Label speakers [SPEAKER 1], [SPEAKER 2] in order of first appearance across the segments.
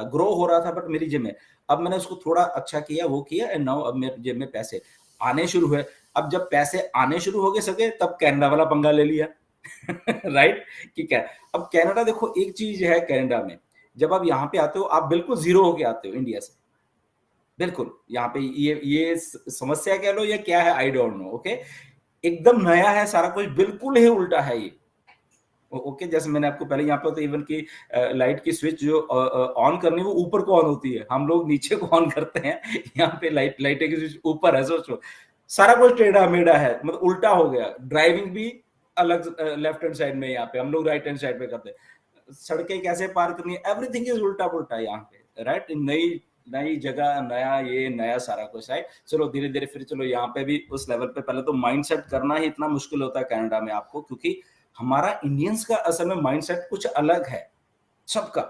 [SPEAKER 1] Grow हो रहा था बट मेरी जेब में, अब मैंने उसको थोड़ा अच्छा किया, वो किया, एंड नाउ अब मेरे जेब में पैसे आने शुरू हुए। अब जब पैसे आने शुरू हो गए सके, तब कनाडा वाला पंगा ले लिया। राइट कि क्या, अब कनाडा देखो, एक चीज है कनाडा में, जब आप यहाँ पे आते हो आप बिल्कुल जीरो होके आते हो इंडिया से, बिल्कुल यहाँ पे ये समस्या कह लो या क्या है, आई डोंट नो। ओके, एकदम नया है सारा कुछ, बिल्कुल ही उल्टा है ये। ओके, जैसे मैंने आपको पहले यहाँ पे तो इवन की लाइट की स्विच जो ऑन करनी, वो ऊपर को ऑन होती है, हम लोग नीचे को ऑन करते हैं। यहाँ पे लाइट की स्विच ऊपर है, सोचो सारा कुछ टेढ़ा मेढ़ा है, मतलब उल्टा हो गया। ड्राइविंग भी अलग लेफ्ट हैंड साइड में, यहाँ पे हम लोग राइट हैंड साइड पे करते हैं। सड़कें कैसे पार करनी है, एवरीथिंग इज उल्टा पुल्टा यहाँ पे, राइट। नई नई जगह, नया ये नया सारा कुछ है। चलो धीरे धीरे फिर चलो यहाँ पे भी उस लेवल पे, पहले तो माइंडसेट करना ही इतना मुश्किल होता है कनाडा में आपको, क्योंकि हमारा इंडियंस का असल में माइंडसेट कुछ अलग है सबका।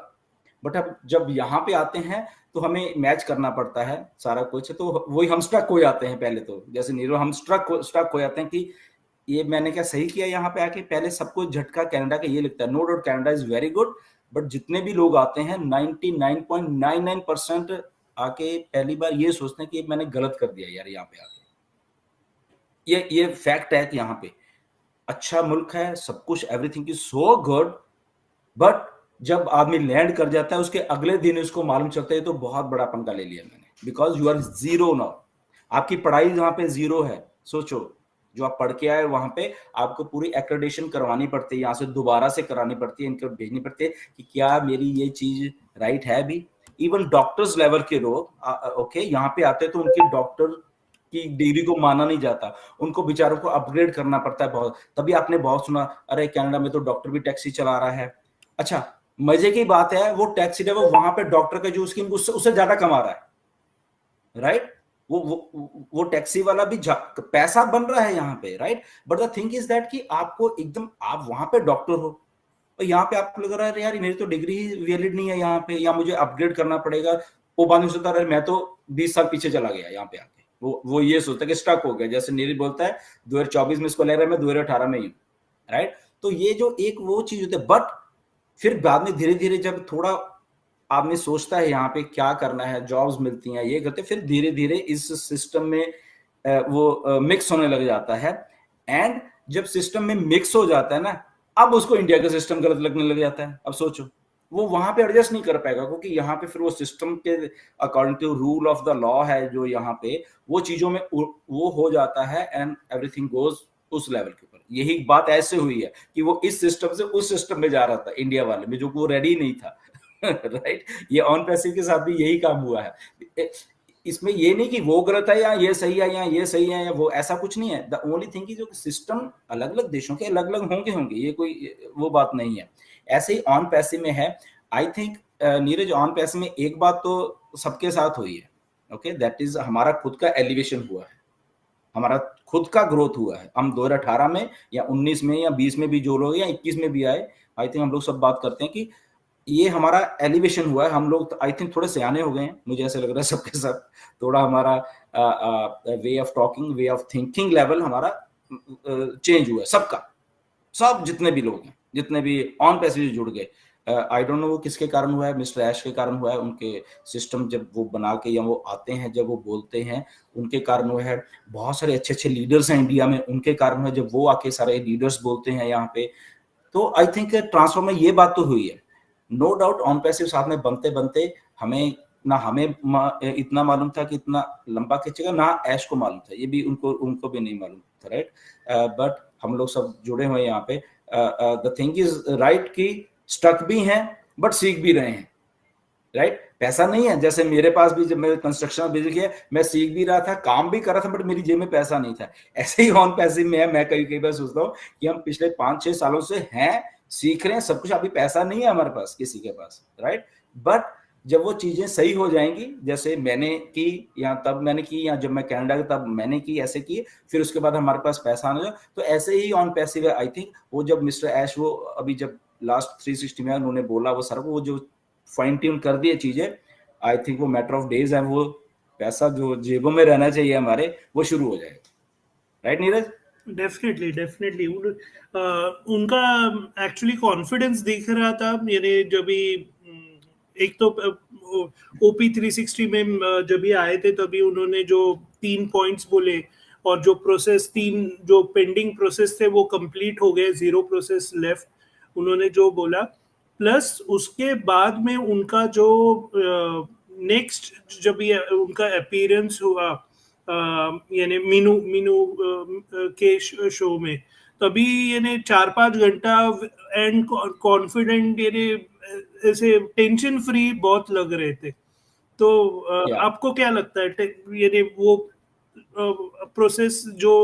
[SPEAKER 1] बट अब जब यहाँ पे आते हैं तो हमें मैच करना पड़ता है सारा कुछ, तो वही हम स्ट्रक हो जाते हैं पहले तो, जैसे नीरो हम स्ट्रक हो जाते हैं कि ये मैंने क्या सही किया यहाँ पे आके। पहले सबको झटका कनाडा का ये लगता है, no doubt Canada is very good, but जितने भी लोग आते हैं 99.99% आके पहली बार ये सोचते हैं कि मैंने गलत कर दिया यार यहाँ पे आके। ये फैक्ट है कि यहाँ पे अच्छा मुल्क है, सब कुछ, everything is so good, but जब आदमी लैंड कर जाता है उसके अगले दिन उसको मालूम चलता है तो बहुत बड़ा पंगा ले लिया मैंने, because you are zero now. आपकी पढ़ाई वहां पे जीरो है, सोचो जो आप पढ़ के आए वहां पे आपको पूरी एक्रेडिटेशन करवानी पड़ती है, यहाँ से दोबारा से करानी पड़ती है, इनको भेजनी पड़ती है कि क्या मेरी ये चीज राइट है भी। इवन डॉक्टर्स लेवल के लोग ओके यहाँ पे आते हैं तो उनके डॉक्टर की डिग्री को माना नहीं जाता, उनको बेचारों को अपग्रेड करना पड़ता है बहुत। तभी आपने बहुत सुना, अरे कनाडा में तो डॉक्टर भी टैक्सी चला रहा है। अच्छा, मजे की बात है, वो टैक्सी ड्राइवर वहां पे डॉक्टर का जो स्कीम उससे ज्यादा कमा रहा है, राइट। वो टैक्सी वाला भी पैसा बन रहा है यहाँ पे, right. But the thing is that कि आपको एकदम, आप वहां पे डॉक्टर हो और यहाँ पे आपको लग रहा है यार मेरी तो डिग्री ही वैलिड नहीं है यहाँ पे, या मुझे अपग्रेड करना पड़ेगा। वो बाद में सोचता है मैं तो 20 साल पीछे चला गया यहाँ पे आके। वो ये सोचता है कि स्टक हो गया, जैसे नीरज बोलता है 2024 में इसको लग रहा है मैं 2018 में ही हूँ, राइट। तो ये जो एक वो चीज होती है, बट फिर बाद में धीरे धीरे जब थोड़ा आदमी सोचता है यहाँ पे क्या करना है, जॉब्स मिलती हैं, ये करते, फिर धीरे धीरे इस सिस्टम में वो मिक्स होने लग जाता है। एंड जब सिस्टम में मिक्स हो जाता है ना, अब उसको इंडिया का सिस्टम गलत लगने लग जाता है। अब सोचो वो वहां पे एडजस्ट नहीं कर पाएगा, क्योंकि यहाँ पे फिर वो सिस्टम के according to rule of the law है जो यहाँ पे, वो चीजों में वो हो जाता है एंड एवरीथिंग गोज उस लेवल के ऊपर। यही बात ऐसे हुई है कि वो इस सिस्टम से उस सिस्टम में जा रहा था इंडिया वाले में, जो वो रेडी नहीं था। राइट। ये ऑन पैसिव के साथ भी यही काम हुआ है। इसमें ये नहीं कि वो गलत है या ये सही है या ये सही है या वो, ऐसा कुछ नहीं है। द ओनली थिंग जो सिस्टम अलग अलग देशों के अलग अलग होंगे, ये कोई वो बात नहीं है। ऐसे ही ऑन पैसिव में है। I think Neeraj, on passive में एक बात तो सबके साथ हुई है, ओके, दैट इज हमारा खुद का एलिवेशन हुआ है, हमारा खुद का ग्रोथ हुआ है। हम 2018 में या 19 में या 20 में भी जो लोग या 21 में भी आए, आई थिंक हम लोग सब बात करते हैं कि ये हमारा एलिवेशन हुआ है। हम लोग आई थिंक थोड़े सियाने हो गए हैं, मुझे ऐसा लग रहा है सबके सब। थोड़ा हमारा way of talking, way of thinking level हमारा चेंज हुआ है सबका, सब जितने भी लोग हैं, जितने भी ऑन पैसेज जुड़ गए। आई डोंट नो वो किसके कारण हुआ है, मिस्टर ऐश के कारण हुआ है। उनके सिस्टम जब वो बना के या वो आते हैं, जब वो बोलते हैं, उनके कारण हुआ है। बहुत सारे अच्छे अच्छे लीडर्स हैं इंडिया में, उनके कारण हुआ, जब वो आके सारे लीडर्स बोलते हैं यहाँ पे। तो आई थिंक ट्रांसफर में ये बात तो हुई है, नो डाउट। ऑन पैसिव साथ में बनते बनते हमें इतना मालूम था कि इतना लंबा खींचेगा, ना ऐश को मालूम था, ये भी उनको भी नहीं मालूम था, राइट। बट हम लोग सब जुड़े हुए यहाँ पे। द थिंग इज राइट कि स्टक भी हैं बट सीख भी रहे हैं, राइट। पैसा नहीं है, जैसे मेरे पास भी, जब मैं कंस्ट्रक्शन में बिजी किया, मैं सीख भी रहा था, काम भी कर रहा था, बट मेरी जेब में पैसा नहीं था। ऐसे ही ऑन पैसिव में है। मैं कई बार सोचता हूँ कि हम पिछले 5-6 सालों से हैं, सीख रहे हैं सब कुछ, अभी पैसा नहीं है हमारे पास, किसी के पास, राइट। बट जब वो चीजें सही हो जाएंगी, जैसे मैंने की या तब मैंने की, या जब मैं कनाडा गया तब मैंने की, ऐसे की, फिर उसके बाद हमारे पास पैसा आना, तो ऐसे ही ऑन पैसिव है। आई थिंक वो जब मिस्टर ऐश वो अभी जब लास्ट 360 में उन्होंने बोला वो सर, वो जो फाइन ट्यून कर दिए चीजें, आई थिंक वो मैटर ऑफ डेज है, वो पैसा जो जेबों में रहना चाहिए हमारे, वो शुरू हो जाएगा, राइट नीरज।
[SPEAKER 2] डेफिनेटली उनका एक्चुअली कॉन्फिडेंस दिख रहा था मेरे, जब भी एक तो ओपी 360 में जब ये आए थे तभी उन्होंने जो 3 पॉइंट्स बोले, और जो प्रोसेस 3 जो पेंडिंग प्रोसेस थे वो कंप्लीट हो गए, 0 प्रोसेस लेफ्ट, उन्होंने जो बोला। प्लस उसके बाद में उनका जो नेक्स्ट जब ये उनका अपीयरेंस हुआ यानी मीनू मीनू के शो में, तभी यानी 4-5 घंटा एंड कॉन्फिडेंट, यानी ऐसे टेंशन फ्री बहुत लग रहे थे। तो
[SPEAKER 1] या
[SPEAKER 2] आपको क्या लगता है, यानी वो प्रोसेस जो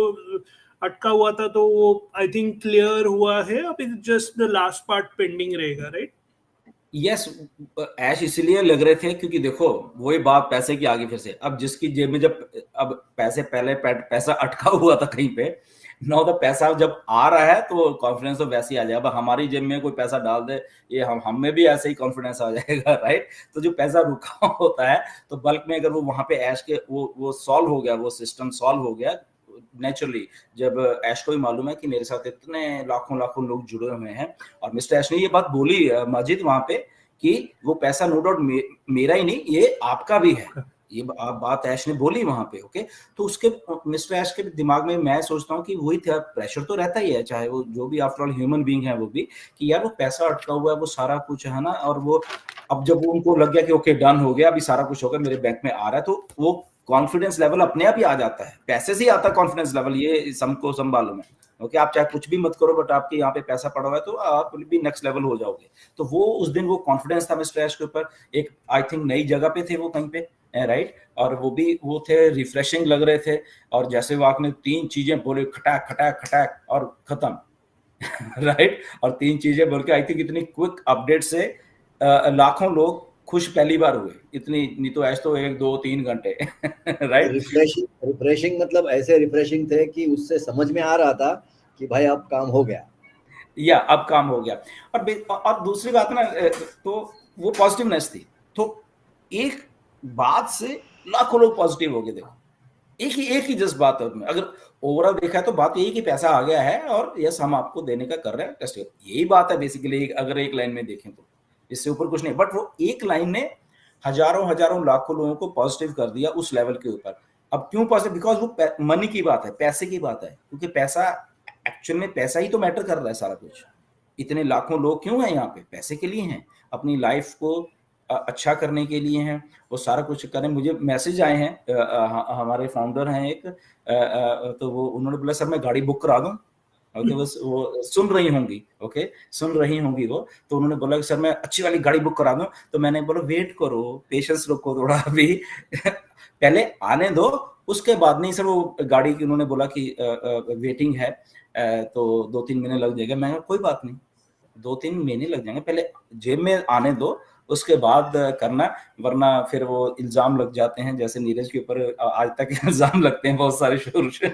[SPEAKER 2] अटका हुआ था तो वो आई थिंक क्लियर हुआ है, अभी just the last part pending रहेगा, राइट?
[SPEAKER 1] यस, ऐश इसलिए लग रहे थे क्योंकि देखो वही बात पैसे की आगे फिर से, अब जिसकी जेब में जब अब पैसे पहले पैसा अटका हुआ था कहीं पे, ना तो पैसा जब आ रहा है तो कॉन्फिडेंस तो वैसे ही आ जाएगा। अब हमारी जेब में कोई पैसा डाल दे, ये हम में भी ऐसे ही कॉन्फिडेंस आ जाएगा, राइट? तो जो पैसा रुका होता है तो बल्क में अगर वो वहां पे ऐश के वो सॉल्व हो गया, वो सिस्टम सॉल्व हो गया नेचुरली। जब ऐश को भी मालूम है कि मेरे साथ इतने लाखों लाखों लोग जुड़े हुए हैं, और मिस्टर ऐश ने ये बात बोली माजिद वहां पे कि वो पैसा नो डाउट मेरा ही नहीं, ये आपका भी है। ये बात ऐश ने बोली वहां पे, ओके। तो उसके मिस्टर ऐश के दिमाग में मैं सोचता हूँ कि वही था, प्रेशर तो रहता ही है, चाहे वो जो भी आफ्टर ऑल ह्यूमन बीइंग है वो भी, कि यार वो पैसा अटका हुआ है, वो सारा कुछ है ना, और वो अब जब उनको लग गया कि ओके डन हो गया, अभी सारा कुछ हो गया, मेरे बैंक में आ रहा है, तो वो कॉन्फिडेंस लेवल अपने आप ही आ जाता है। पैसे से ही आता है कॉन्फिडेंस लेवल, ये सबको सब मालूम है, ओके। आप चाहे कुछ भी मत करो, बट आपके यहाँ पे पैसा पड़ा हुआ है तो आप भी नेक्स्ट लेवल हो जाओगे। तो वो उस दिन वो कॉन्फिडेंस था मिस्टर ऐश के ऊपर, एक आई थिंक नई जगह पे थे वो कहीं पे, राइट? और वो भी वो थे, रिफ्रेशिंग लग रहे थे, और जैसे वो आपने 3 चीजें बोले, खटाक खटाक खटाक और खत्म, राइट? और 3 चीजें बोल के आई थिंक इतनी क्विक अपडेट से लाखों लोग खुश पहली बार हुए, इतनी नहीं तो ऐश तो 1 2 3 घंटे, राइट?
[SPEAKER 3] रिफ्रेशिंग रिफ्रेशिंग मतलब ऐसे रिफ्रेशिंग थे कि उससे समझ में आ रहा था कि भाई अब काम हो गया,
[SPEAKER 1] या अब काम हो गया। और दूसरी बात ना, तो वो पॉजिटिवनेस थी, तो एक बात से लाखों लोग पॉजिटिव हो गए। देखो एक ही जस्ट बात है उसमें, अगर ओवरऑल देखा है तो बात यही कि पैसा आ गया है और यस हम आपको देने का कर रहे हैं टेस्ट, यही बात है बेसिकली, अगर एक लाइन में देखें तो इससे ऊपर कुछ नहीं। बट वो एक लाइन ने हजारों हजारों लाखों लोगों को पॉजिटिव कर दिया उस लेवल के ऊपर। अब क्यों पॉजिटिव? बिकॉज वो मनी की बात है, पैसे की बात है, क्योंकि पैसा एक्चुअल में पैसा ही तो मैटर कर रहा है सारा कुछ। इतने लाखों लोग क्यों हैं यहाँ पे? पैसे के लिए हैं, अपनी लाइफ को अच्छा करने के लिए हैं, वो सारा कुछ करें। मुझे मैसेज आए हैं, हमारे फाउंडर हैं एक, तो वो उन्होंने बोला सर मैं गाड़ी बुक करा दूं, ओके। बस वो सुन रही होंगी, ओके, सुन रही होंगी वो, तो उन्होंने बोला कि सर मैं अच्छी वाली गाड़ी बुक करा दूं। तो मैंने बोला वेट करो, पेशेंस रखो थोड़ा अभी, पहले आने दो, उसके बाद। नहीं सर वो गाड़ी की उन्होंने बोला कि वेटिंग है, तो 2-3 महीने लग जाएगा। मैं कोई बात नहीं, 2-3 महीने लग जाएंगे, पहले जेब में आने दो, उसके बाद करना, वरना फिर वो इल्जाम लग जाते हैं, जैसे नीरज के ऊपर आज तक इल्जाम लगते हैं बहुत सारे शुरू से।